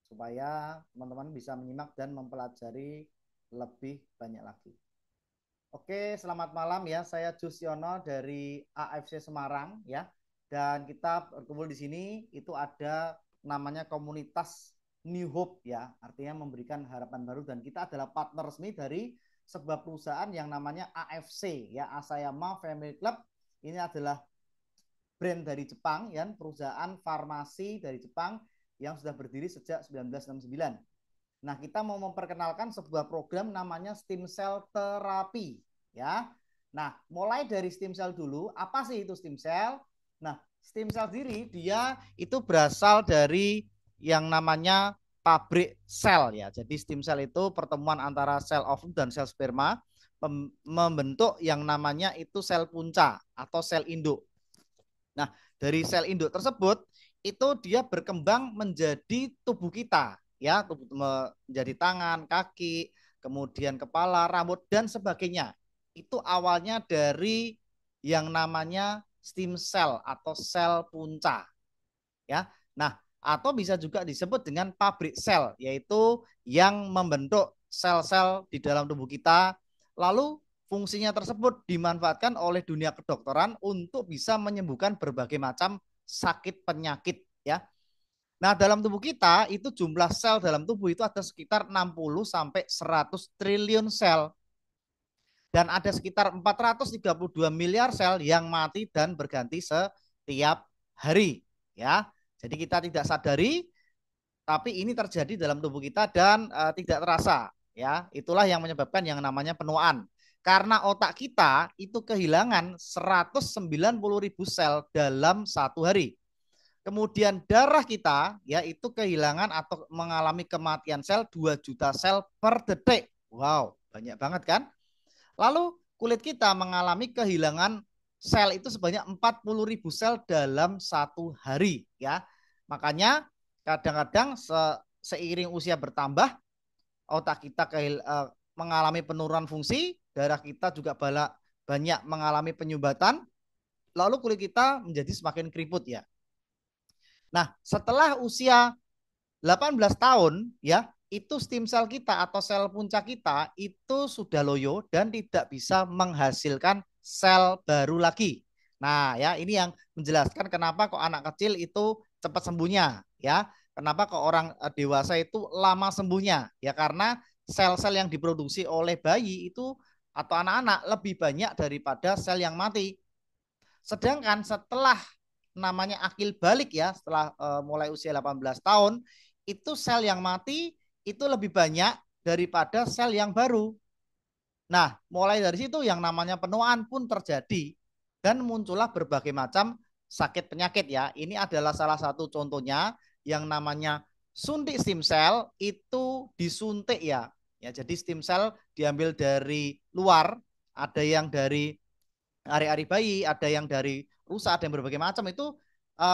supaya teman-teman bisa menyimak dan mempelajari lebih banyak lagi. Oke, selamat malam ya. Saya Jusyono dari AFC Semarang ya. Dan kita berkumpul di sini itu ada namanya komunitas New Hope ya. Artinya memberikan harapan baru dan kita adalah partner resmi dari sebuah perusahaan yang namanya AFC ya, Asayama Family Club. Ini adalah brand dari Jepang ya, perusahaan farmasi dari Jepang yang sudah berdiri sejak 1969. Nah, kita mau memperkenalkan sebuah program namanya stem cell terapi ya. Nah, mulai dari stem cell dulu. Apa sih itu stem cell? Nah, stem cell sendiri dia itu berasal dari yang namanya pabrik sel ya. Jadi stem cell itu pertemuan antara sel ovum dan sel sperma membentuk yang namanya itu sel punca atau sel induk. Nah, dari sel induk tersebut itu dia berkembang menjadi tubuh kita, ya, tubuh menjadi tangan, kaki, kemudian kepala, rambut dan sebagainya. Itu awalnya dari yang namanya stem cell atau sel punca, ya. Nah, atau bisa juga disebut dengan pabrik sel, yaitu yang membentuk sel-sel di dalam tubuh kita. Lalu fungsinya tersebut dimanfaatkan oleh dunia kedokteran untuk bisa menyembuhkan berbagai macam sakit penyakit ya. Nah, dalam tubuh kita itu jumlah sel dalam tubuh itu ada sekitar 60 sampai 100 triliun sel dan ada sekitar 432 miliar sel yang mati dan berganti setiap hari ya. Jadi kita tidak sadari tapi ini terjadi dalam tubuh kita dan tidak terasa ya. Itulah yang menyebabkan yang namanya penuaan. Karena otak kita itu kehilangan 190.000 sel dalam satu hari. Kemudian darah kita ya itu kehilangan atau mengalami kematian sel 2 juta sel per detik. Wow, banyak banget kan? Lalu kulit kita mengalami kehilangan sel itu sebanyak 40.000 sel dalam satu hari ya. Makanya kadang-kadang seiring usia bertambah otak kita mengalami penurunan fungsi, darah kita juga banyak mengalami penyumbatan, lalu kulit kita menjadi semakin keriput ya. Nah, setelah usia 18 tahun ya, itu stem cell kita atau sel punca kita itu sudah loyo dan tidak bisa menghasilkan sel baru lagi. Nah, ya ini yang menjelaskan kenapa kok anak kecil itu cepat sembuhnya ya. Kenapa kok orang dewasa itu lama sembuhnya? Ya karena sel-sel yang diproduksi oleh bayi itu atau anak-anak lebih banyak daripada sel yang mati. Sedangkan setelah namanya akil balik ya, setelah mulai usia 18 tahun, itu sel yang mati itu lebih banyak daripada sel yang baru. Nah, mulai dari situ yang namanya penuaan pun terjadi dan muncullah berbagai macam sakit penyakit ya. Ini adalah salah satu contohnya yang namanya suntik stem cell itu disuntik ya. Ya, jadi stem cell diambil dari luar, ada yang dari ari-ari bayi, ada yang dari rusa, ada yang berbagai macam itu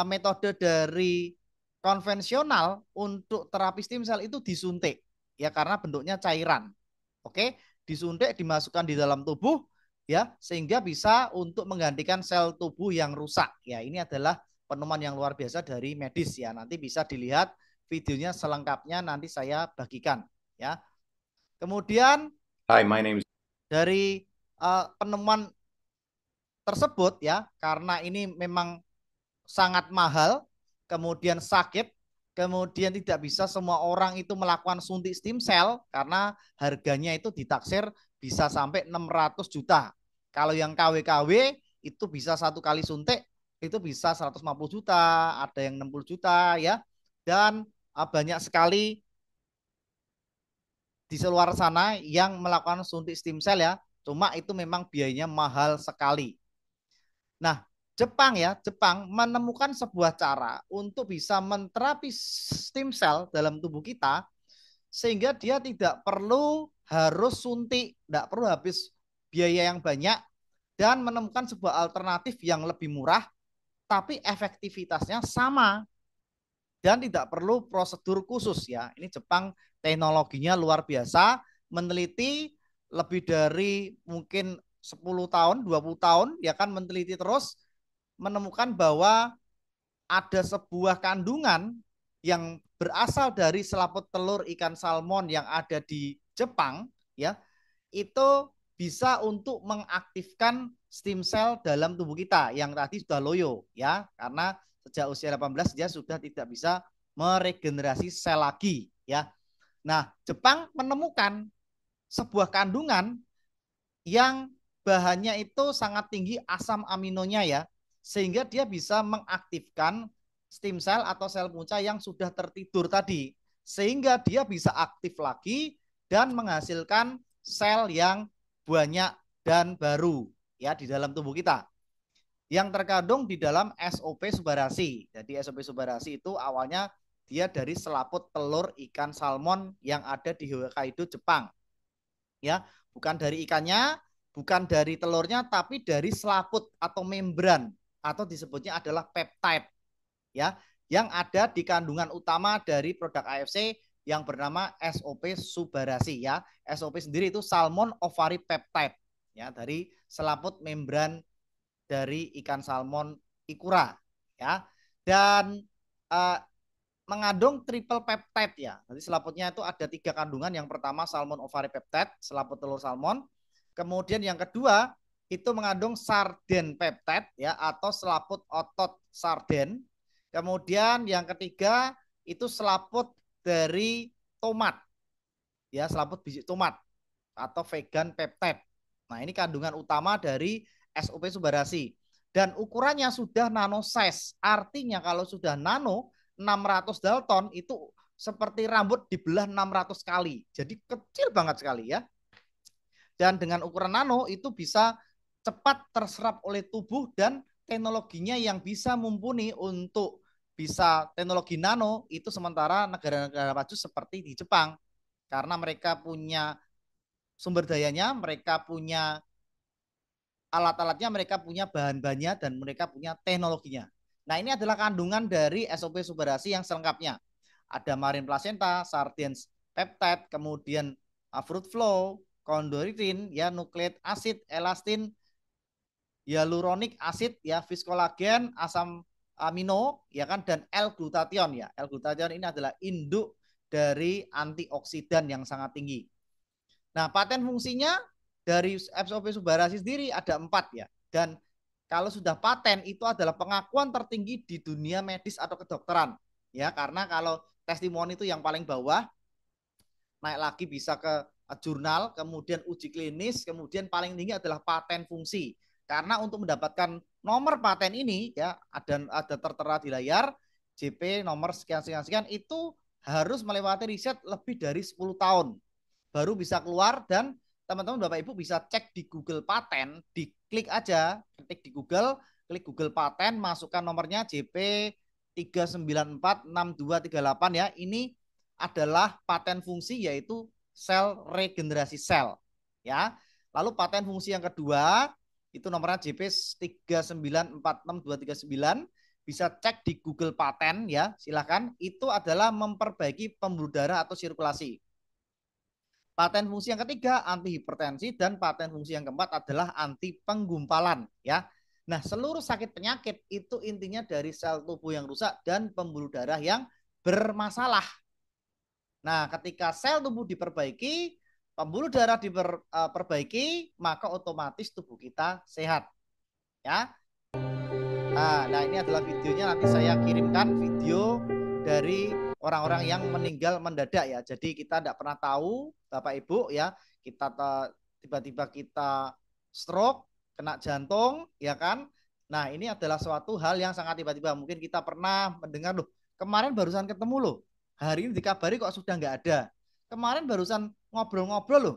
metode dari konvensional untuk terapi stem cell itu disuntik ya karena bentuknya cairan. Oke, disuntik dimasukkan di dalam tubuh ya sehingga bisa untuk menggantikan sel tubuh yang rusak. Ya, ini adalah penemuan yang luar biasa dari medis ya. Nanti bisa dilihat videonya selengkapnya nanti saya bagikan ya. Kemudian Hi, my name is. dari penemuan tersebut ya karena ini memang sangat mahal, kemudian sakit, kemudian tidak bisa semua orang itu melakukan suntik stem cell karena harganya itu ditaksir bisa sampai 600 juta. Kalau yang KW-KW itu bisa satu kali suntik itu bisa 150 juta, ada yang 60 juta ya. Dan banyak sekali di luar sana yang melakukan suntik stem cell ya. Cuma itu memang biayanya mahal sekali. Nah, Jepang menemukan sebuah cara untuk bisa menterapi stem cell dalam tubuh kita sehingga dia tidak perlu harus suntik, tidak perlu habis biaya yang banyak dan menemukan sebuah alternatif yang lebih murah tapi efektivitasnya sama dan tidak perlu prosedur khusus ya. Ini Jepang teknologinya luar biasa, meneliti lebih dari mungkin 10 tahun, 20 tahun ya kan meneliti terus menemukan bahwa ada sebuah kandungan yang berasal dari selaput telur ikan salmon yang ada di Jepang ya, itu bisa untuk mengaktifkan stem cell dalam tubuh kita yang tadi sudah loyo ya, karena sejak usia 18 dia sudah tidak bisa meregenerasi sel lagi ya. Nah, Jepang menemukan sebuah kandungan yang bahannya itu sangat tinggi asam aminonya ya, sehingga dia bisa mengaktifkan stem cell atau sel punca yang sudah tertidur tadi, sehingga dia bisa aktif lagi dan menghasilkan sel yang banyak dan baru ya di dalam tubuh kita yang terkandung di dalam SOP Subarasi. Jadi SOP Subarasi itu awalnya dia dari selaput telur ikan salmon yang ada di Hokkaido, Jepang. Ya, bukan dari ikannya, bukan dari telurnya, tapi dari selaput atau membran atau disebutnya adalah peptide ya, yang ada di kandungan utama dari produk AFC yang bernama SOP Subarasi ya. SOP sendiri itu salmon ovary peptide ya, dari selaput membran dari ikan salmon ikura ya. Dan uh, mengandung triple peptide ya. Jadi selaputnya itu ada 3 kandungan. Yang pertama salmon ovary peptide, selaput telur salmon. Kemudian yang kedua itu mengandung sarden peptide ya, atau selaput otot sarden. Kemudian yang ketiga itu selaput dari tomat ya, selaput biji tomat atau vegan peptide. Nah, ini kandungan utama dari SOP Subarasi. Dan ukurannya sudah nano size. Artinya kalau sudah nano 600 Dalton itu seperti rambut dibelah 600 kali. Jadi kecil banget sekali ya. Dan dengan ukuran nano itu bisa cepat terserap oleh tubuh dan teknologinya yang bisa mumpuni untuk bisa teknologi nano itu, sementara negara-negara maju seperti di Jepang karena mereka punya sumber dayanya, mereka punya alat-alatnya, mereka punya bahan-bahannya, dan mereka punya teknologinya. Nah, ini adalah kandungan dari SOP Subarasi yang selengkapnya. Ada marine placenta, sardines peptide, kemudian fruit flow, chondroitin, ya, nukleik acid, elastin, hyaluronic acid, ya, viskolagen, asam amino, ya kan, dan L-glutathione ya. L-glutathione ini adalah induk dari antioksidan yang sangat tinggi. Nah, paten fungsinya dari SOP Subarasi sendiri ada 4 ya. Dan kalau sudah paten itu adalah pengakuan tertinggi di dunia medis atau kedokteran. Ya, karena kalau testimoni itu yang paling bawah, naik lagi bisa ke jurnal, kemudian uji klinis, kemudian paling tinggi adalah paten fungsi. Karena untuk mendapatkan nomor paten ini ya, ada tertera di layar JP nomor sekian sekian sekian, itu harus melewati riset lebih dari 10 tahun baru bisa keluar. Dan teman-teman Bapak Ibu bisa cek di Google Paten, diklik aja, ketik di Google, klik Google Paten, masukkan nomornya JP 3946238 ya. Ini adalah paten fungsi, yaitu sel regenerasi sel ya. Lalu paten fungsi yang kedua itu nomornya JP 3946239, bisa cek di Google Paten ya, silakan. Itu adalah memperbaiki pembuluh darah atau sirkulasi. Paten fungsi yang ketiga anti hipertensi, dan paten fungsi yang keempat adalah anti penggumpalan ya. Nah, seluruh sakit penyakit itu intinya dari sel tubuh yang rusak dan pembuluh darah yang bermasalah. Nah, ketika sel tubuh diperbaiki, pembuluh darah diperbaiki, maka otomatis tubuh kita sehat ya. Nah, ini adalah videonya, nanti saya kirimkan video dari orang-orang yang meninggal mendadak ya. Jadi kita tidak pernah tahu Bapak Ibu ya, kita tiba-tiba kita stroke, kena jantung ya kan. Nah, ini adalah suatu hal yang sangat tiba-tiba. Mungkin kita pernah mendengar, loh, kemarin barusan ketemu loh, hari ini dikabari kok sudah nggak ada. Kemarin barusan ngobrol-ngobrol loh,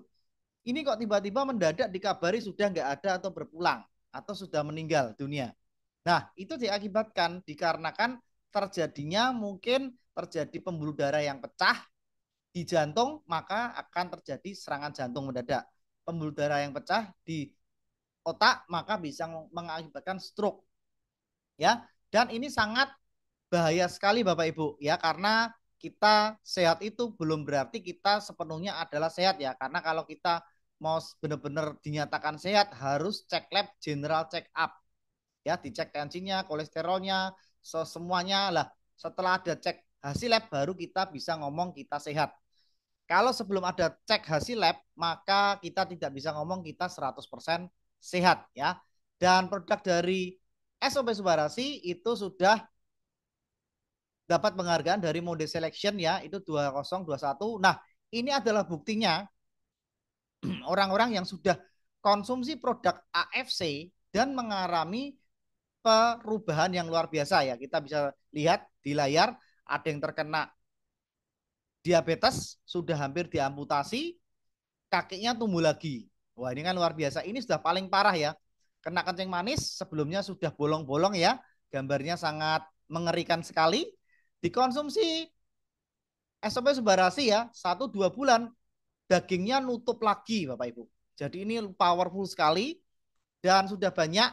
ini kok tiba-tiba mendadak dikabari sudah nggak ada atau berpulang atau sudah meninggal dunia. Nah, itu diakibatkan dikarenakan terjadinya, mungkin terjadi pembuluh darah yang pecah di jantung, maka akan terjadi serangan jantung mendadak. Pembuluh darah yang pecah di otak, maka bisa mengakibatkan stroke. Ya, dan ini sangat bahaya sekali Bapak Ibu ya, karena kita sehat itu belum berarti kita sepenuhnya adalah sehat ya. Karena kalau kita mau benar-benar dinyatakan sehat, harus cek lab, general check up ya, dicek tensinya, kolesterolnya, semuanya lah. Setelah ada cek hasil lab baru kita bisa ngomong kita sehat. Kalau sebelum ada cek hasil lab, maka kita tidak bisa ngomong kita 100% sehat ya. Dan produk dari SOP Subarasi itu sudah dapat penghargaan dari mode selection ya, itu 2021. Nah, ini adalah buktinya orang-orang yang sudah konsumsi produk AFC dan mengalami perubahan yang luar biasa ya. Kita bisa lihat di layar ada yang terkena diabetes, sudah hampir diamputasi, kakinya tumbuh lagi. Wah, ini kan luar biasa. Ini sudah paling parah ya. Kena kencing manis, sebelumnya sudah bolong-bolong ya. Gambarnya sangat mengerikan sekali. Dikonsumsi SOP Subarasi ya, 1-2 bulan dagingnya nutup lagi Bapak Ibu. Jadi ini powerful sekali dan sudah banyak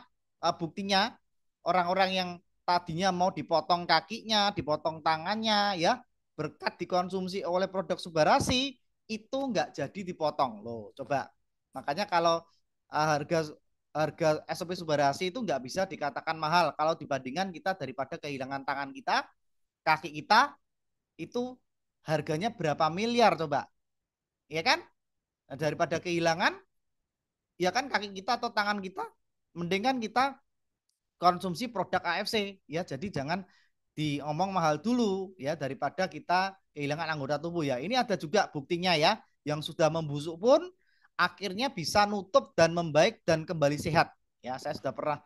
buktinya orang-orang yang tadinya mau dipotong kakinya, dipotong tangannya ya, berkat dikonsumsi oleh produk Subarasi itu nggak jadi dipotong loh. Coba. Makanya kalau harga harga SOP Subarasi itu nggak bisa dikatakan mahal kalau dibandingkan kita daripada kehilangan tangan kita, kaki kita itu harganya berapa miliar coba. Ya kan? Nah, daripada kehilangan ya kan kaki kita atau tangan kita, mendingan kita konsumsi produk AFC ya. Jadi jangan diomong mahal dulu ya daripada kita kehilangan anggota tubuh ya. Ini ada juga buktinya ya, yang sudah membusuk pun akhirnya bisa nutup dan membaik dan kembali sehat. Ya, saya sudah pernah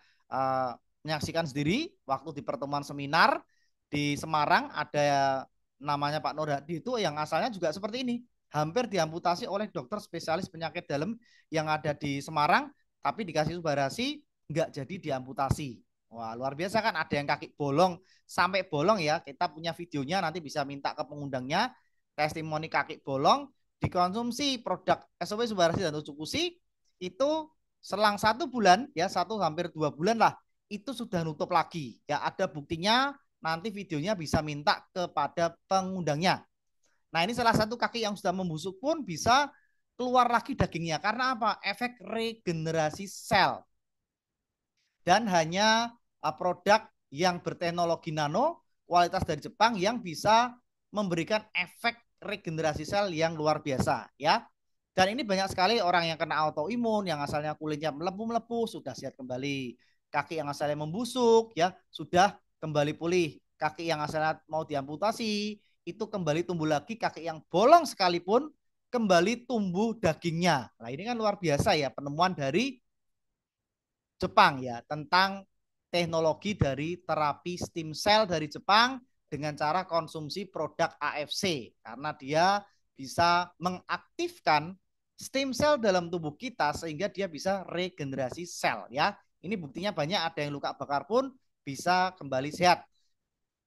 menyaksikan sendiri waktu di pertemuan seminar di Semarang, ada namanya Pak Nur Hadi itu yang asalnya juga seperti ini. Hampir diamputasi oleh dokter spesialis penyakit dalam yang ada di Semarang, tapi dikasih Subarasi nggak jadi diamputasi. Wah, luar biasa kan, ada yang kaki bolong sampai bolong ya. Kita punya videonya, nanti bisa minta ke pengundangnya. Testimoni kaki bolong dikonsumsi produk SOP Subarasi dan Utsukushi itu selang 1 bulan ya, 1 hampir 2 bulan lah, itu sudah nutup lagi. Ya, ada buktinya, nanti videonya bisa minta kepada pengundangnya. Nah, ini salah satu kaki yang sudah membusuk pun bisa keluar lagi dagingnya. Karena apa? Efek regenerasi sel. Dan hanya produk yang berteknologi nano, kualitas dari Jepang yang bisa memberikan efek regenerasi sel yang luar biasa ya. Dan ini banyak sekali orang yang kena autoimun, yang asalnya kulitnya melepuh-melepuh sudah sehat kembali. Kaki yang asalnya membusuk ya sudah kembali pulih. Kaki yang asalnya mau diamputasi itu kembali tumbuh lagi. Kaki yang bolong sekalipun kembali tumbuh dagingnya. Nah, ini kan luar biasa ya penemuan dari Jepang ya, tentang teknologi dari terapi stem cell dari Jepang dengan cara konsumsi produk AFC, karena dia bisa mengaktifkan stem cell dalam tubuh kita sehingga dia bisa regenerasi sel ya. Ini buktinya banyak, ada yang luka bakar pun bisa kembali sehat.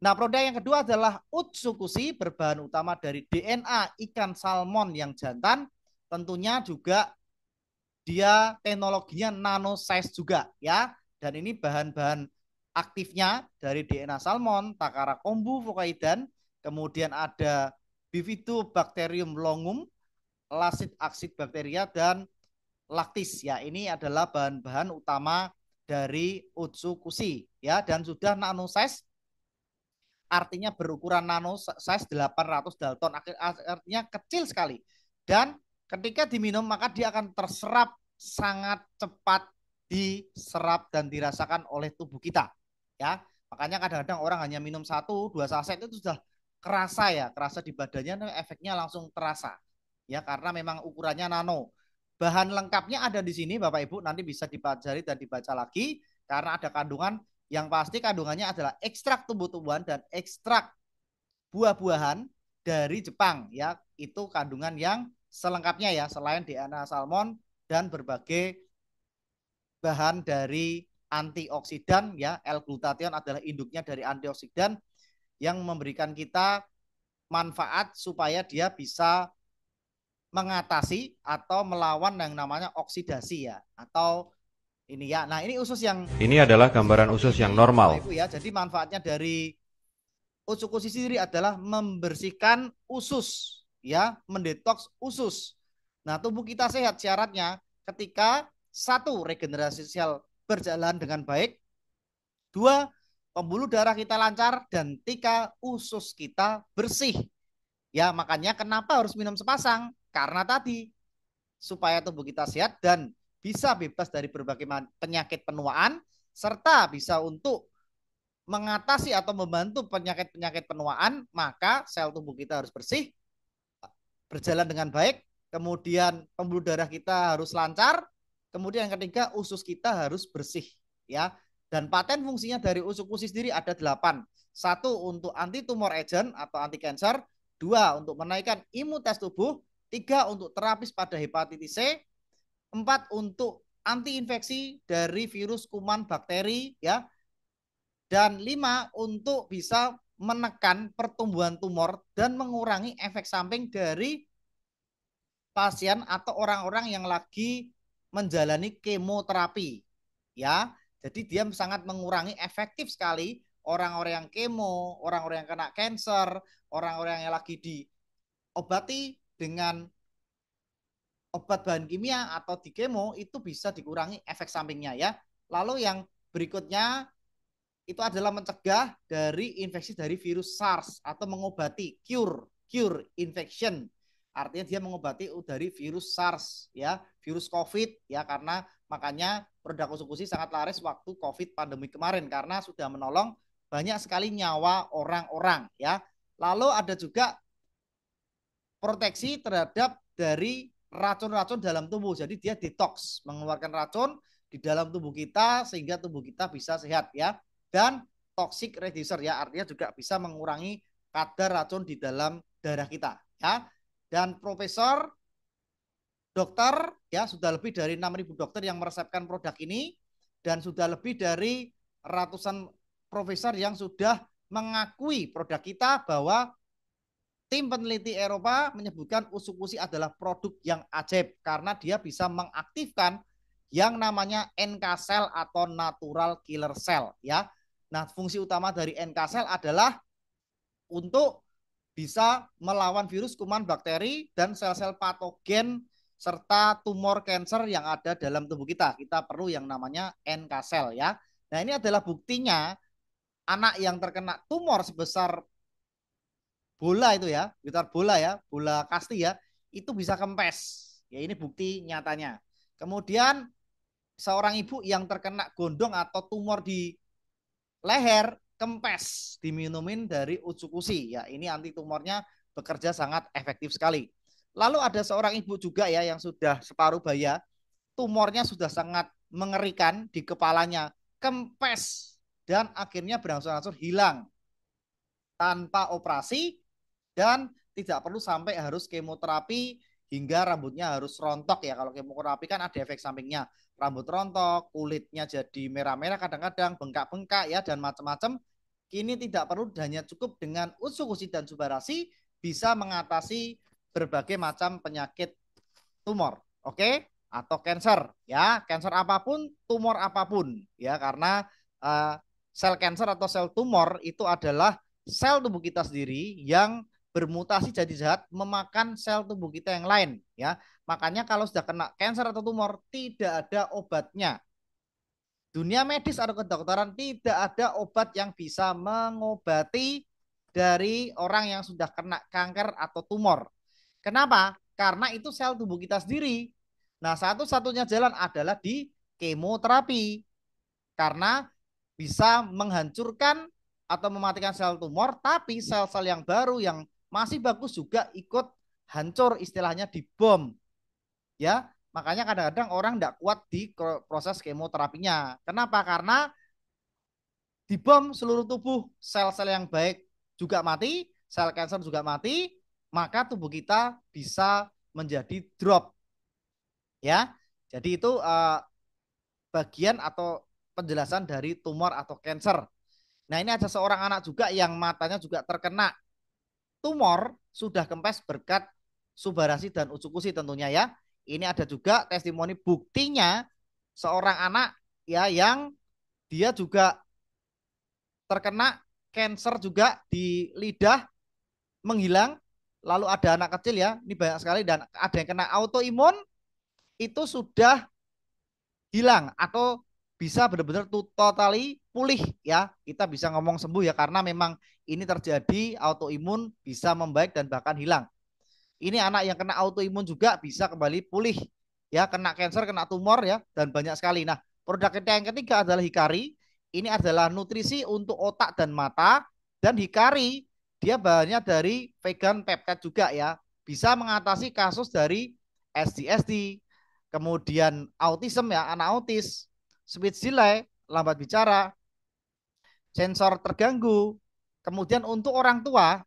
Nah, produk yang kedua adalah Utsukushi, berbahan utama dari DNA ikan salmon yang jantan, tentunya juga dia teknologinya nano size juga ya. Dan ini bahan-bahan aktifnya dari DNA salmon, Takara kombu fokaidan, kemudian ada Bifidobacterium longum, Lactic acid bacteria, dan lactis ya. Ini adalah bahan-bahan utama dari Utsukushi ya, dan sudah nano size, artinya berukuran nano size 800 Dalton, artinya kecil sekali. Dan ketika diminum maka dia akan terserap sangat cepat, diserap dan dirasakan oleh tubuh kita ya. Makanya kadang-kadang orang hanya minum 1-2 saset itu sudah kerasa ya, kerasa di badannya, efeknya langsung terasa ya, karena memang ukurannya nano. Bahan lengkapnya ada di sini Bapak Ibu, nanti bisa dipelajari dan dibaca lagi, karena ada kandungan yang pasti kandungannya adalah ekstrak tumbuh-tumbuhan dan ekstrak buah-buahan dari Jepang ya. Itu kandungan yang selengkapnya ya, selain DNA salmon dan berbagai bahan dari antioksidan ya. L-glutathione adalah induknya dari antioksidan yang memberikan kita manfaat supaya dia bisa mengatasi atau melawan yang namanya oksidasi ya, atau ini ya. Nah, ini usus yang Ini adalah gambaran usus yang normal. Ibu ya. Jadi manfaatnya dari Utsukushi sendiri adalah membersihkan usus ya, mendetoks usus. Nah, tubuh kita sehat syaratnya ketika satu, regenerasi sel berjalan dengan baik, dua, pembuluh darah kita lancar, dan 3, usus kita bersih. Ya, makanya kenapa harus minum sepasang? Karena tadi supaya tubuh kita sehat dan bisa bebas dari berbagai penyakit penuaan, serta bisa untuk mengatasi atau membantu penyakit-penyakit penuaan, maka sel tubuh kita harus bersih, berjalan dengan baik, kemudian pembuluh darah kita harus lancar, kemudian yang ketiga usus kita harus bersih, ya. Dan paten fungsinya dari usus sendiri ada 8. 1 untuk anti tumor agent atau anti cancer, 2 untuk menaikkan imunitas tubuh, 3 untuk terapis pada hepatitis C, 4 untuk anti infeksi dari virus, kuman, bakteri, ya, dan 5 untuk bisa menekan pertumbuhan tumor dan mengurangi efek samping dari pasien atau orang-orang yang lagi menjalani kemoterapi, ya. Jadi dia sangat mengurangi, efektif sekali orang-orang yang kemo, orang-orang yang kena cancer, orang-orang yang lagi diobati dengan obat bahan kimia atau di kemo, itu bisa dikurangi efek sampingnya, ya. Lalu yang berikutnya itu adalah mencegah dari infeksi dari virus SARS atau mengobati, cure infection. Artinya dia mengobati dari virus SARS, ya, virus COVID, ya, karena makanya produk Usukusi sangat laris waktu COVID pandemi kemarin karena sudah menolong banyak sekali nyawa orang-orang, ya. Lalu ada juga proteksi terhadap dari racun-racun dalam tubuh. Jadi dia detox, mengeluarkan racun di dalam tubuh kita sehingga tubuh kita bisa sehat, ya. Dan toxic reducer, ya, artinya juga bisa mengurangi kadar racun di dalam darah kita, ya. Dan profesor, dokter, ya, sudah lebih dari 6.000 dokter yang meresepkan produk ini dan sudah lebih dari ratusan profesor yang sudah mengakui produk kita bahwa tim peneliti Eropa menyebutkan Usukusi adalah produk yang ajaib karena dia bisa mengaktifkan yang namanya NK cell atau natural killer cell, ya. Nah, fungsi utama dari NK cell adalah untuk bisa melawan virus, kuman, bakteri, dan sel-sel patogen serta tumor kanker yang ada dalam tubuh kita. Kita perlu yang namanya NK cell, ya. Nah, ini adalah buktinya anak yang terkena tumor sebesar bola itu, ya, gitar bola, ya, bola kasti, ya, itu bisa kempes. Ya, ini bukti nyatanya. Kemudian seorang ibu yang terkena gondong atau tumor di leher kempes diminumin dari Utsukushi, ya, ini anti tumornya bekerja sangat efektif sekali. Lalu ada seorang ibu juga, ya, yang sudah separuh baya, tumornya sudah sangat mengerikan di kepalanya, kempes dan akhirnya berangsur-angsur hilang tanpa operasi dan tidak perlu sampai harus kemoterapi hingga rambutnya harus rontok, ya. Kalau kemoterapi kan ada efek sampingnya, rambut rontok, kulitnya jadi merah-merah kadang-kadang, bengkak-bengkak, ya, dan macam-macam. Kini tidak perlu, hanya cukup dengan Utsukushi dan Subarashi bisa mengatasi berbagai macam penyakit tumor, oke, atau cancer, ya, cancer apapun, tumor apapun, ya, karena uh, sel cancer atau sel tumor itu adalah sel tubuh kita sendiri yang bermutasi jadi zat memakan sel tubuh kita yang lain, ya. Makanya kalau sudah kena cancer atau tumor tidak ada obatnya. Dunia medis atau kedokteran tidak ada obat yang bisa mengobati dari orang yang sudah kena kanker atau tumor. Kenapa? Karena itu sel tubuh kita sendiri. Nah, satu-satunya jalan adalah di kemoterapi. Karena bisa menghancurkan atau mematikan sel tumor, tapi sel-sel yang baru yang masih bagus juga ikut hancur, istilahnya dibom, ya. Makanya kadang-kadang orang tidak kuat di proses kemoterapinya. Kenapa? Karena dibom seluruh tubuh, sel-sel yang baik juga mati, sel kanker juga mati, maka tubuh kita bisa menjadi drop, ya. Jadi itu bagian atau penjelasan dari tumor atau kanker. Nah, ini ada seorang anak juga yang matanya juga terkena tumor, sudah kempes berkat Subarashi dan Utsukushi tentunya, ya. Ini ada juga testimoni buktinya seorang anak, ya, yang dia juga terkena kanker juga di lidah, menghilang. Lalu ada anak kecil, ya, ini banyak sekali, dan ada yang kena autoimun itu sudah hilang atau bisa benar-benar totally pulih ya. Kita bisa ngomong sembuh ya karena memang ini terjadi autoimun bisa membaik dan bahkan hilang. Ini anak yang kena autoimun juga bisa kembali pulih ya, kena cancer, kena tumor ya dan banyak sekali. Nah, produk kita yang ketiga adalah Hikari. Ini adalah nutrisi untuk otak dan mata dan Hikari dia bahannya dari vegan peptide juga ya. Bisa mengatasi kasus dari SDSD, kemudian autism ya, anak autis, speech delay, lambat bicara, sensor terganggu. Kemudian untuk orang tua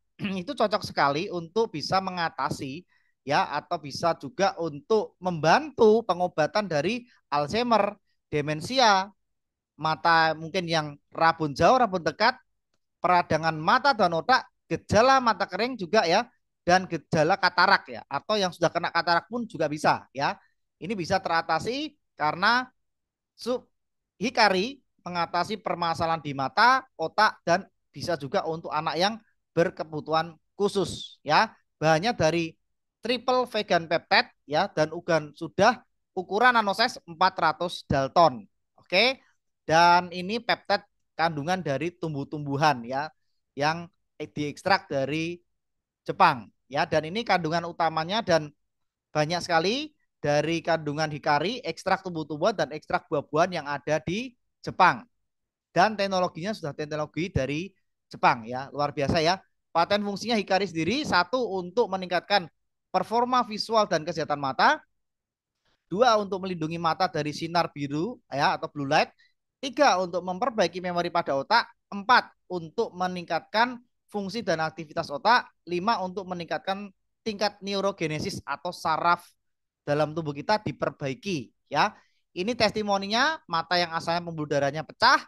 itu cocok sekali untuk bisa mengatasi ya atau bisa juga untuk membantu pengobatan dari Alzheimer, demensia, mata mungkin yang rabun jauh, rabun dekat, peradangan mata dan otak, gejala mata kering juga ya dan gejala katarak ya atau yang sudah kena katarak pun juga bisa ya. Ini bisa teratasi karena Hikari mengatasi permasalahan di mata, otak, dan bisa juga untuk anak yang berkebutuhan khusus ya. Bahannya dari triple vegan peptide ya dan sudah ukuran nanosize 400 Dalton. Oke. Dan ini peptide kandungan dari tumbuh-tumbuhan ya yang diekstrak dari Jepang ya dan ini kandungan utamanya dan banyak sekali dari kandungan hikari, ekstrak tumbuh-tumbuhan dan ekstrak buah-buahan yang ada di Jepang. Dan teknologinya sudah teknologi dari Jepang ya, luar biasa ya. Paten fungsinya hikari sendiri satu untuk meningkatkan performa visual dan kesehatan mata, dua untuk melindungi mata dari sinar biru ya atau blue light, tiga untuk memperbaiki memori pada otak, empat untuk meningkatkan fungsi dan aktivitas otak, lima untuk meningkatkan tingkat neurogenesis atau saraf dalam tubuh kita diperbaiki ya. Ini testimoninya mata yang asalnya pembuluh darahnya pecah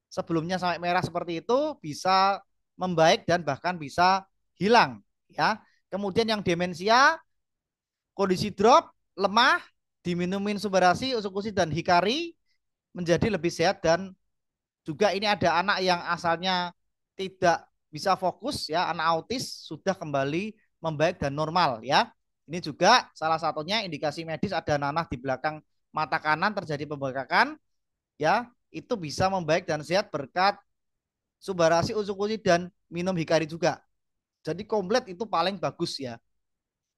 sebelumnya sampai merah seperti itu bisa membaik dan bahkan bisa hilang ya. Kemudian yang demensia, kondisi drop, lemah, diminumin subarasi, usukusi dan hikari menjadi lebih sehat dan juga ini ada anak yang asalnya tidak bisa fokus ya, anak autis sudah kembali membaik dan normal ya. Ini juga salah satunya indikasi medis ada nanah di belakang mata kanan terjadi pembengkakan ya, itu bisa membaik dan sehat berkat subarasi, usukusi dan minum hikari juga. Jadi komplit itu paling bagus ya.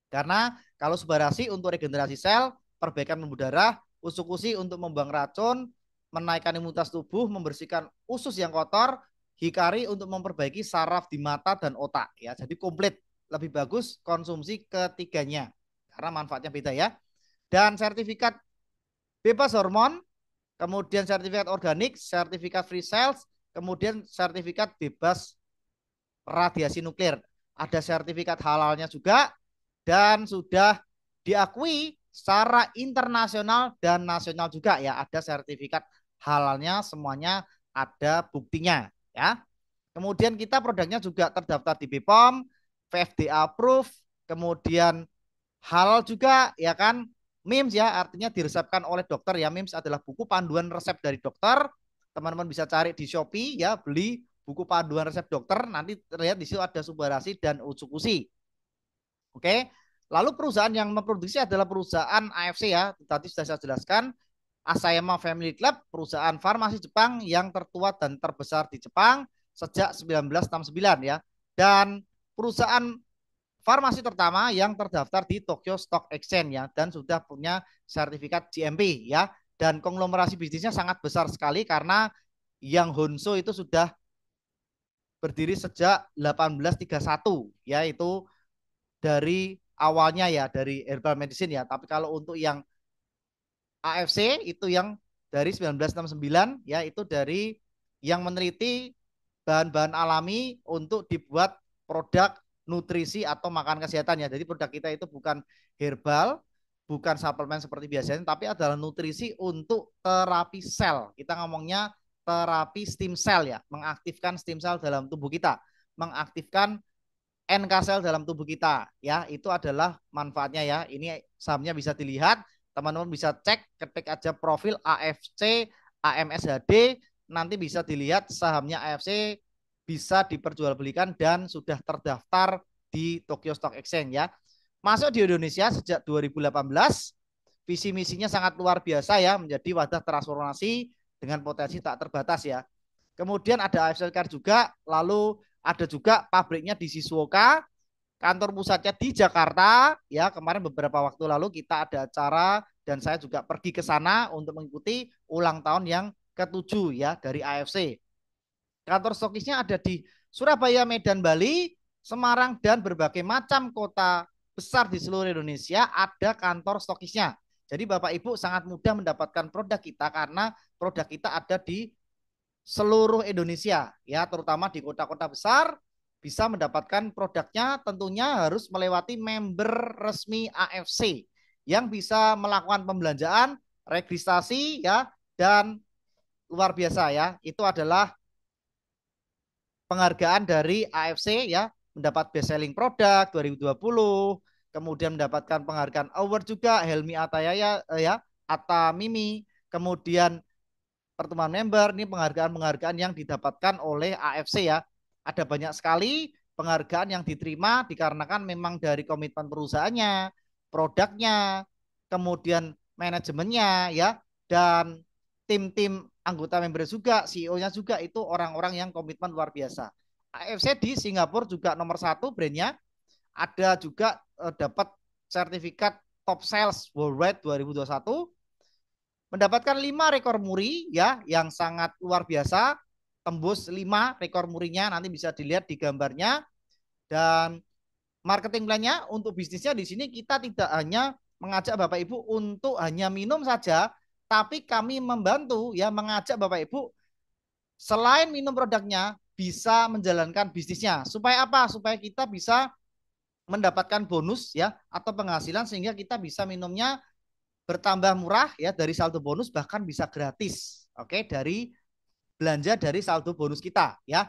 Karena kalau subarasi untuk regenerasi sel, perbaikan pembuluh darah, usukusi untuk membuang racun, menaikkan imunitas tubuh, membersihkan usus yang kotor, hikari untuk memperbaiki saraf di mata dan otak ya. Jadi komplit, lebih bagus konsumsi ketiganya karena manfaatnya beda ya. Dan sertifikat bebas hormon, kemudian sertifikat organik, sertifikat free cells, kemudian sertifikat bebas radiasi nuklir. Ada sertifikat halalnya juga dan sudah diakui secara internasional dan nasional juga ya. Ada sertifikat halalnya, semuanya ada buktinya ya. Kemudian kita produknya juga terdaftar di BPOM, VFDA approved, kemudian halal juga ya kan. MIMS ya artinya diresepkan oleh dokter ya. MIMS adalah buku panduan resep dari dokter. Teman-teman bisa cari di Shopee ya, beli buku panduan resep dokter, nanti terlihat di situ ada subarasi dan utsukushi. Oke. Lalu perusahaan yang memproduksi adalah perusahaan AFC ya. Tadi sudah saya jelaskan. Asayama Family Club, perusahaan farmasi Jepang yang tertua dan terbesar di Jepang sejak 1969 ya. Dan perusahaan farmasi pertama yang terdaftar di Tokyo Stock Exchange ya dan sudah punya sertifikat GMP ya. Dan konglomerasi bisnisnya sangat besar sekali karena yang Honso itu sudah berdiri sejak 1831 ya itu dari awalnya ya dari herbal medicine ya. Tapi kalau untuk yang AFC itu yang dari 1969 ya itu dari yang meneliti bahan-bahan alami untuk dibuat produk nutrisi atau makanan kesehatan ya. Jadi produk kita itu bukan herbal, bukan suplemen seperti biasanya, tapi adalah nutrisi untuk terapi sel. Kita ngomongnya terapi stem cell ya, mengaktifkan stem cell dalam tubuh kita, mengaktifkan NK sel dalam tubuh kita ya. Itu adalah manfaatnya ya. Ini sahamnya bisa dilihat, teman-teman bisa cek, ketik aja profil AFC AMSHD, nanti bisa dilihat sahamnya AFC bisa diperjualbelikan dan sudah terdaftar di Tokyo Stock Exchange ya. Masuk di Indonesia sejak 2018, visi misinya sangat luar biasa ya, menjadi wadah transformasi dengan potensi tak terbatas ya. Kemudian ada AFC Car juga, lalu ada juga pabriknya di Shizuoka, kantor pusatnya di Jakarta ya. Kemarin beberapa waktu lalu kita ada acara dan saya juga pergi ke sana untuk mengikuti ulang tahun yang ke-7 ya dari AFC. Kantor stokisnya ada di Surabaya, Medan, Bali, Semarang, dan berbagai macam kota besar di seluruh Indonesia ada kantor stokisnya. Jadi Bapak Ibu sangat mudah mendapatkan produk kita karena produk kita ada di seluruh Indonesia ya, terutama di kota-kota besar bisa mendapatkan produknya. Tentunya harus melewati member resmi AFC yang bisa melakukan pembelanjaan, registrasi ya, dan luar biasa ya. Itu adalah penghargaan dari AFC ya, mendapat best selling produk 2020, kemudian mendapatkan penghargaan award juga Helmi Atayaya ya, Atta Mimi, kemudian pertemuan member, ini penghargaan-penghargaan yang didapatkan oleh AFC ya. Ada banyak sekali penghargaan yang diterima dikarenakan memang dari komitmen perusahaannya, produknya, kemudian manajemennya ya, dan tim-tim anggota member juga, CEO-nya juga itu orang-orang yang komitmen luar biasa. AFC di Singapura juga nomor satu brandnya, ada juga dapat sertifikat top sales worldwide 2021, mendapatkan 5 rekor muri ya yang sangat luar biasa, tembus 5 rekor murinya, nanti bisa dilihat di gambarnya. Dan marketing plannya untuk bisnisnya di sini kita tidak hanya mengajak Bapak Ibu untuk hanya minum saja, tapi kami membantu ya mengajak Bapak Ibu selain minum produknya bisa menjalankan bisnisnya. Supaya apa? Supaya kita bisa mendapatkan bonus ya atau penghasilan sehingga kita bisa minumnya bertambah murah ya, dari saldo bonus bahkan bisa gratis. Oke, dari belanja dari saldo bonus kita ya.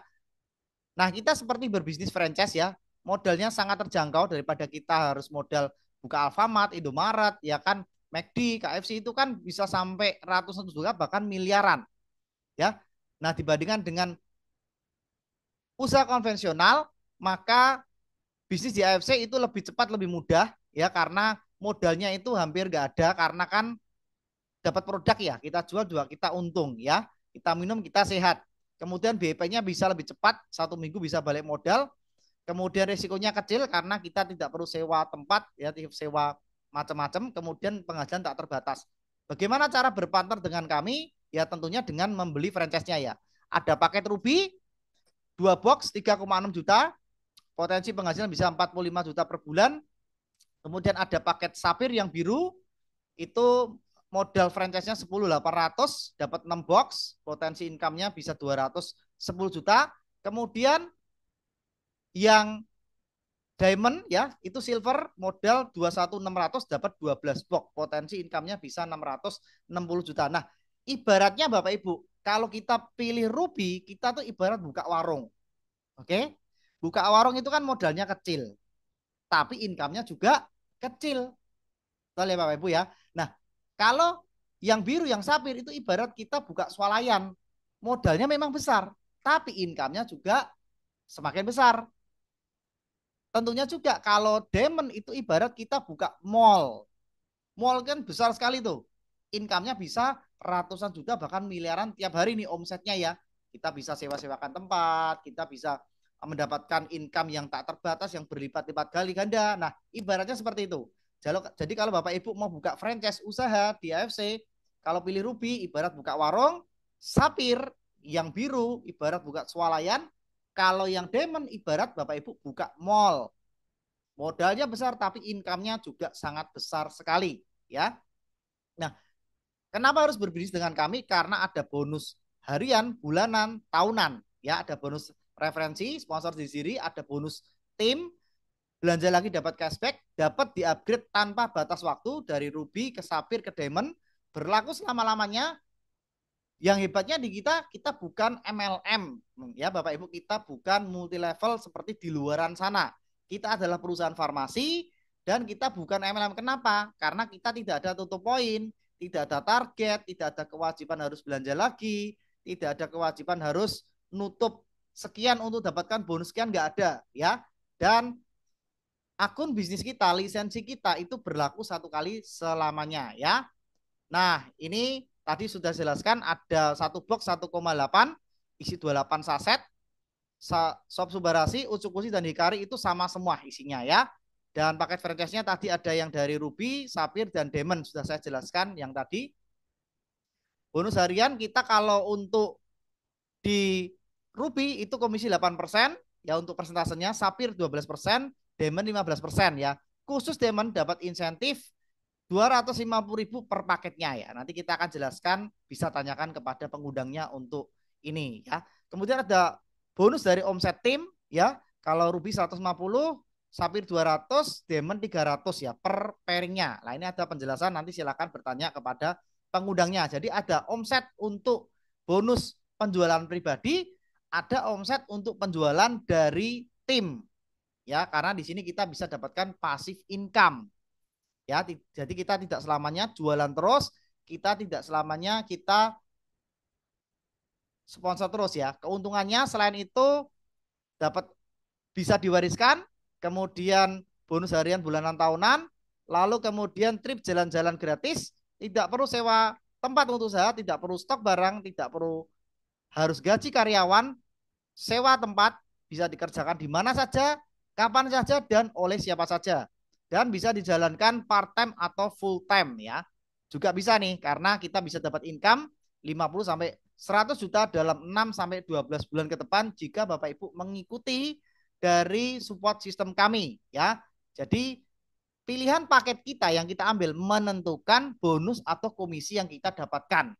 Nah, kita seperti berbisnis franchise ya. Modalnya sangat terjangkau daripada kita harus modal buka Alfamart, Indomaret, ya kan, McD, KFC itu kan bisa sampai ratusan juta bahkan miliaran ya. Nah, dibandingkan dengan usaha konvensional, maka bisnis di AFC itu lebih cepat, lebih mudah ya, karena modalnya itu hampir nggak ada karena kan dapat produk ya, kita jual juga kita untung ya, kita minum kita sehat. Kemudian BIP-nya bisa lebih cepat, 1 minggu bisa balik modal. Kemudian risikonya kecil karena kita tidak perlu sewa tempat ya, sewa macam-macam. Kemudian penghasilan tak terbatas. Bagaimana cara berpartner dengan kami? Ya tentunya dengan membeli franchise-nya ya. Ada paket Ruby 2 box 3,6 juta, potensi penghasilan bisa 45 juta per bulan. Kemudian ada paket Sapir yang biru, itu modal franchise-nya 10.800, dapat 6 box, potensi income-nya bisa 210 juta. Kemudian yang diamond ya, itu silver modal 21.600, dapat 12 box, potensi income-nya bisa 660 juta. Nah, ibaratnya Bapak Ibu, kalau kita pilih ruby, kita tuh ibarat buka warung. Oke? Buka warung itu kan modalnya kecil, tapi income-nya juga kecil. Betul ya Bapak Ibu ya. Nah, kalau yang biru, yang sapir itu ibarat kita buka swalayan. Modalnya memang besar, tapi income-nya juga semakin besar. Tentunya juga kalau diamond itu ibarat kita buka mall. Mall kan besar sekali tuh. Income-nya bisa ratusan juta bahkan miliaran tiap hari nih omsetnya ya. Kita bisa sewa-sewakan tempat, kita bisa mendapatkan income yang tak terbatas yang berlipat-lipat kali ganda. Nah, ibaratnya seperti itu. Jadi kalau Bapak Ibu mau buka franchise usaha di AFC, kalau pilih Ruby ibarat buka warung, Sapir yang biru ibarat buka swalayan, kalau yang Diamond ibarat Bapak Ibu buka mall. Modalnya besar tapi income-nya juga sangat besar sekali ya. Nah, kenapa harus berbisnis dengan kami? Karena ada bonus harian, bulanan, tahunan ya, ada bonus referensi, sponsor di sini, ada bonus tim, belanja lagi dapat cashback, dapat di-upgrade tanpa batas waktu dari Ruby ke Sapir ke Diamond, berlaku selama-lamanya. Yang hebatnya di kita, kita bukan MLM ya Bapak Ibu, kita bukan multi level seperti di luaran sana. Kita adalah perusahaan farmasi dan kita bukan MLM. Kenapa? Karena kita tidak ada tutup poin, tidak ada target, tidak ada kewajiban harus belanja lagi, tidak ada kewajiban harus nutup sekian untuk dapatkan bonus sekian, nggak ada ya. Dan akun bisnis kita, lisensi kita itu berlaku 1 kali selamanya ya. Nah, ini tadi sudah jelaskan ada satu box 1,8 isi 28 saset. Sob Subarashi, Utsukushi dan Hikari itu sama semua isinya ya. Dan paket franchise-nya tadi ada yang dari Ruby, Sapphire dan Diamond, sudah saya jelaskan yang tadi. Bonus harian kita kalau untuk di Ruby itu komisi 8% ya untuk persentasenya, Sapphire 12%, Diamond 15% ya. Khusus Diamond dapat insentif 250.000 per paketnya ya. Nanti kita akan jelaskan, bisa tanyakan kepada pengundangnya untuk ini ya. Kemudian ada bonus dari omset tim ya. Kalau Ruby 150, Sapphire 200, Diamond 300 ya per pairingnya. Nah ini ada penjelasan, nanti silakan bertanya kepada pengundangnya. Jadi ada omset untuk bonus penjualan pribadi, ada omset untuk penjualan dari tim ya, karena di sini kita bisa dapatkan passive income ya. Jadi kita tidak selamanya jualan terus, kita tidak selamanya kita sponsor terus ya. Keuntungannya selain itu dapat bisa diwariskan, kemudian bonus harian bulanan tahunan, lalu kemudian trip jalan-jalan gratis, tidak perlu sewa tempat untuk usaha, tidak perlu stok barang, tidak perlu harus gaji karyawan, sewa tempat, bisa dikerjakan di mana saja, kapan saja, dan oleh siapa saja. Dan bisa dijalankan part-time atau full-time ya. Juga bisa nih, karena kita bisa dapat income 50 sampai 100 juta dalam 6 sampai 12 bulan ke depan jika Bapak Ibu mengikuti dari support sistem kami ya. Jadi pilihan paket kita yang kita ambil menentukan bonus atau komisi yang kita dapatkan.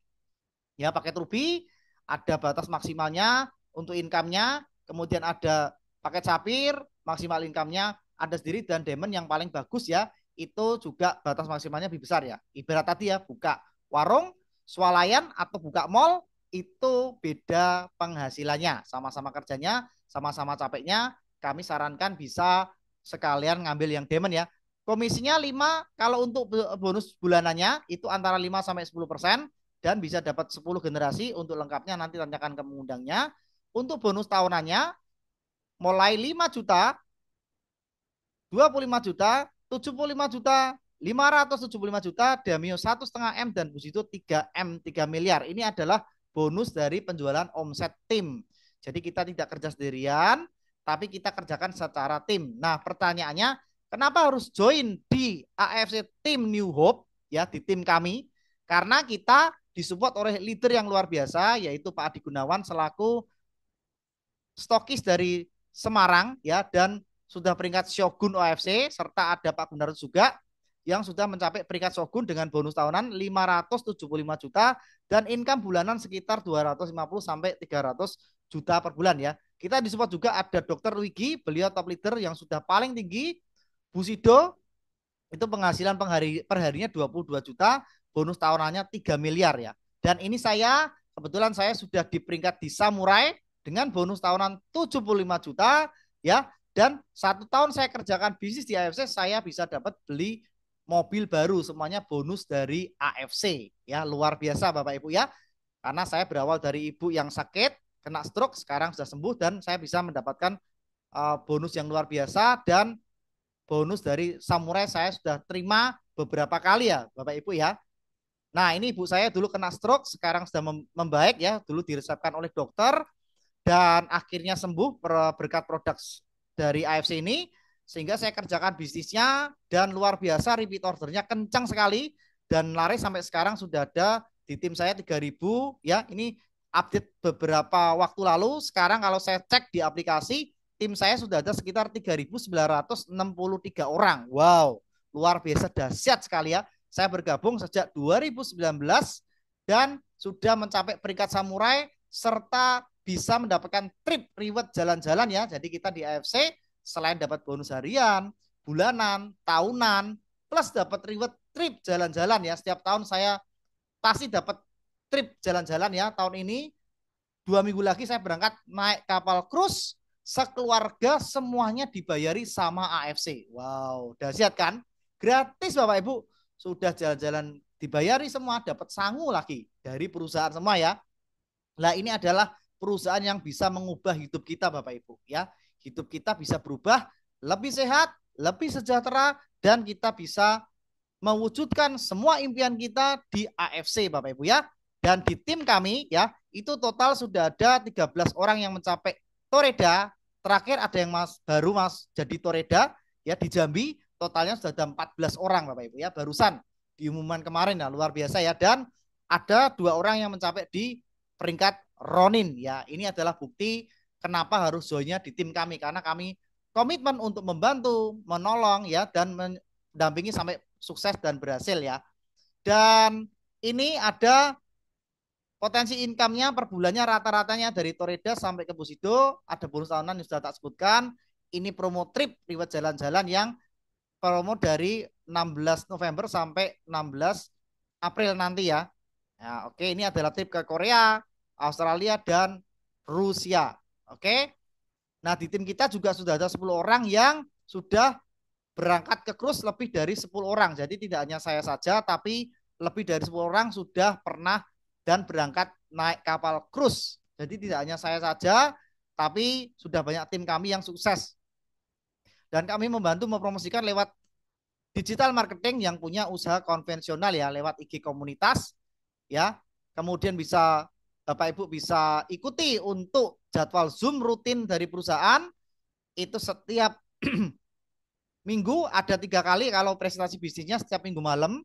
Ya, paket Ruby ada batas maksimalnya untuk income-nya, kemudian ada paket Sapphire, maksimal income-nya ada sendiri, dan Diamond yang paling bagus ya, itu juga batas maksimalnya lebih besar ya. Ibarat tadi ya, buka warung, swalayan atau buka mall, itu beda penghasilannya, sama-sama kerjanya, sama-sama capeknya. Kami sarankan bisa sekalian ngambil yang Diamond ya. Komisinya 5, kalau untuk bonus bulanannya itu antara 5 sampai 10%, dan bisa dapat 10 generasi. Untuk lengkapnya nanti tanyakan ke pengundangnya. Untuk bonus tahunannya mulai 5 juta, 25 juta, 75 juta, 575 juta, Damio 1,5 M, dan Busito 3 M, 3 miliar. Ini adalah bonus dari penjualan omset tim. Jadi kita tidak kerja sendirian, tapi kita kerjakan secara tim. Nah pertanyaannya, kenapa harus join di AFC Tim New Hope ya, di tim kami? Karena kita disupport oleh leader yang luar biasa, yaitu Pak Adi Gunawan selaku stokis dari Semarang ya, dan sudah peringkat Shogun OFC, serta ada Pak Gunarus juga yang sudah mencapai peringkat Shogun dengan bonus tahunan 575 juta dan income bulanan sekitar 250 sampai 300 juta per bulan ya. Kita disupport juga ada Dr. Wigi, beliau top leader yang sudah paling tinggi. Busido itu penghasilan perharinya 22 juta, bonus tahunannya 3 miliar ya. Dan ini kebetulan saya sudah di peringkat di Samurai dengan bonus tahunan 75 juta ya. Dan 1 tahun saya kerjakan bisnis di AFC, saya bisa dapat beli mobil baru, semuanya bonus dari AFC ya. Luar biasa Bapak Ibu ya. Karena saya berawal dari ibu yang sakit, kena stroke, sekarang sudah sembuh, dan saya bisa mendapatkan bonus yang luar biasa. Dan bonus dari Samurai saya sudah terima beberapa kali ya Bapak Ibu ya. Nah ini ibu saya dulu kena stroke, sekarang sudah membaik ya, dulu diresepkan oleh dokter dan akhirnya sembuh berkat produk dari AFC ini, sehingga saya kerjakan bisnisnya dan luar biasa, repeat ordernya kencang sekali dan laris sampai sekarang sudah ada di tim saya 3.000 ya. Ini update beberapa waktu lalu, sekarang kalau saya cek di aplikasi tim saya sudah ada sekitar 3.963 orang. Wow, luar biasa, dahsyat sekali ya. Saya bergabung sejak 2019 dan sudah mencapai peringkat Samurai serta bisa mendapatkan trip reward jalan-jalan ya. Jadi kita di AFC selain dapat bonus harian, bulanan, tahunan, plus dapat reward trip jalan-jalan ya. Setiap tahun saya pasti dapat trip jalan-jalan ya. Tahun ini 2 minggu lagi saya berangkat naik kapal cruise, sekeluarga semuanya dibayari sama AFC. Wow, dahsyat kan? Gratis Bapak Ibu, sudah jalan-jalan dibayari semua, dapat sangu lagi dari perusahaan semua ya. Nah ini adalah perusahaan yang bisa mengubah hidup kita Bapak Ibu ya. Hidup kita bisa berubah, lebih sehat, lebih sejahtera, dan kita bisa mewujudkan semua impian kita di AFC Bapak Ibu ya. Dan di tim kami ya, itu total sudah ada 13 orang yang mencapai Toreda. Terakhir ada yang baru jadi Toreda ya di Jambi, totalnya sudah ada 14 orang Bapak Ibu ya, barusan diumumkan kemarin ya, luar biasa ya. Dan ada 2 orang yang mencapai di peringkat Ronin ya. Ini adalah bukti kenapa harus joinnya di tim kami, karena kami komitmen untuk membantu, menolong ya, dan mendampingi sampai sukses dan berhasil ya. Dan ini ada potensi income-nya per bulannya rata-ratanya dari Toreda sampai ke Busido, ada bonus tahunan yang sudah tak sebutkan. Ini promo trip reward jalan-jalan yang promo dari 16 November sampai 16 April nanti ya. Nah, oke, ini adalah trip ke Korea, Australia, dan Rusia. Oke. Nah, di tim kita juga sudah ada 10 orang yang sudah berangkat ke cruise lebih dari 10 orang. Jadi tidak hanya saya saja, tapi lebih dari 10 orang sudah pernah dan berangkat naik kapal cruise. Jadi tidak hanya saya saja, tapi sudah banyak tim kami yang sukses. Dan kami membantu mempromosikan lewat digital marketing yang punya usaha konvensional ya, lewat IG komunitas ya. Kemudian bisa Bapak Ibu bisa ikuti untuk jadwal Zoom rutin dari perusahaan itu setiap minggu ada 3 kali kalau presentasi bisnisnya setiap minggu malam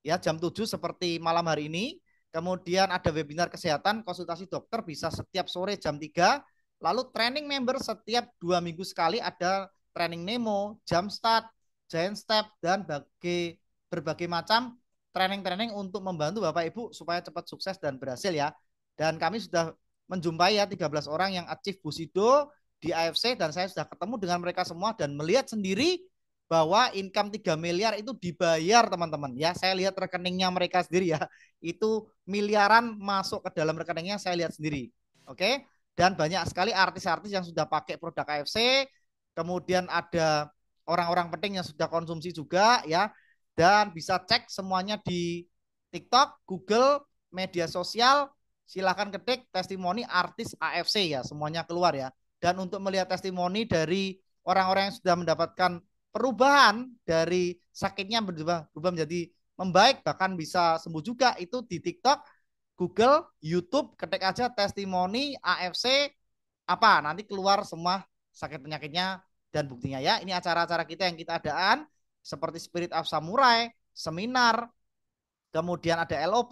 ya jam 7 seperti malam hari ini. Kemudian ada webinar kesehatan, konsultasi dokter bisa setiap sore jam 3. Lalu training member setiap 2 minggu sekali ada training Nemo, jump start, giant step, dan berbagai macam training-training untuk membantu Bapak Ibu supaya cepat sukses dan berhasil ya. Dan kami sudah menjumpai ya 13 orang yang achieve Busido di AFC, dan saya sudah ketemu dengan mereka semua dan melihat sendiri bahwa income 3 miliar itu dibayar teman-teman ya. Saya lihat rekeningnya mereka sendiri ya. Itu miliaran masuk ke dalam rekeningnya, saya lihat sendiri. Oke. Dan banyak sekali artis-artis yang sudah pakai produk AFC. Kemudian ada orang-orang penting yang sudah konsumsi juga ya. Dan bisa cek semuanya di TikTok, Google, media sosial. Silahkan ketik testimoni artis AFC ya. Semuanya keluar ya. Dan untuk melihat testimoni dari orang-orang yang sudah mendapatkan perubahan dari sakitnya berubah menjadi membaik, bahkan bisa sembuh juga, itu di TikTok, Google, YouTube, ketik aja testimoni AFC apa, nanti keluar semua sakit penyakitnya dan buktinya ya. Ini acara-acara kita yang kita adaan seperti Spirit of Samurai, seminar, kemudian ada LOP,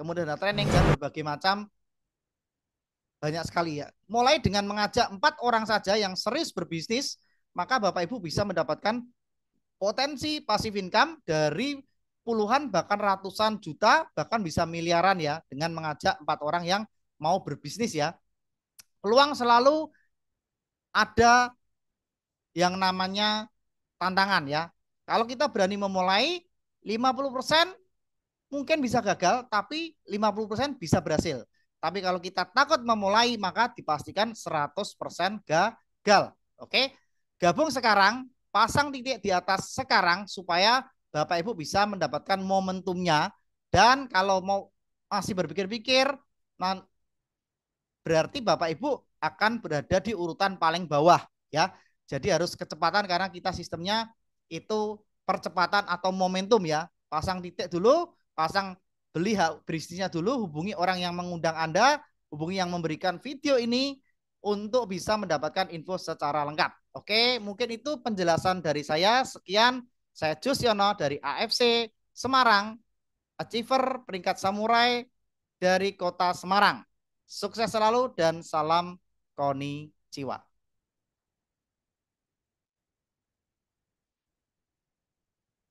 kemudian ada training dan berbagai macam, banyak sekali ya. Mulai dengan mengajak 4 orang saja yang serius berbisnis, maka Bapak Ibu bisa mendapatkan potensi passive income dari puluhan bahkan ratusan juta, bahkan bisa miliaran ya, dengan mengajak 4 orang yang mau berbisnis ya. Peluang selalu ada yang namanya tantangan ya. Kalau kita berani memulai, 50% mungkin bisa gagal, tapi 50% bisa berhasil. Tapi kalau kita takut memulai, maka dipastikan 100% gagal. Oke? Gabung sekarang, pasang titik di atas sekarang supaya Bapak Ibu bisa mendapatkan momentumnya. Dan kalau mau masih berpikir-pikir, berarti Bapak Ibu akan berada di urutan paling bawah ya. Jadi harus kecepatan karena kita sistemnya itu percepatan atau momentum ya. Pasang titik dulu, pasang beli bisnisnya dulu, hubungi orang yang mengundang Anda, hubungi yang memberikan video ini untuk bisa mendapatkan info secara lengkap. Oke, mungkin itu penjelasan dari saya. Sekian, saya Jus Yono dari AFC Semarang, achiever peringkat samurai dari kota Semarang. Sukses selalu dan salam konnichiwa.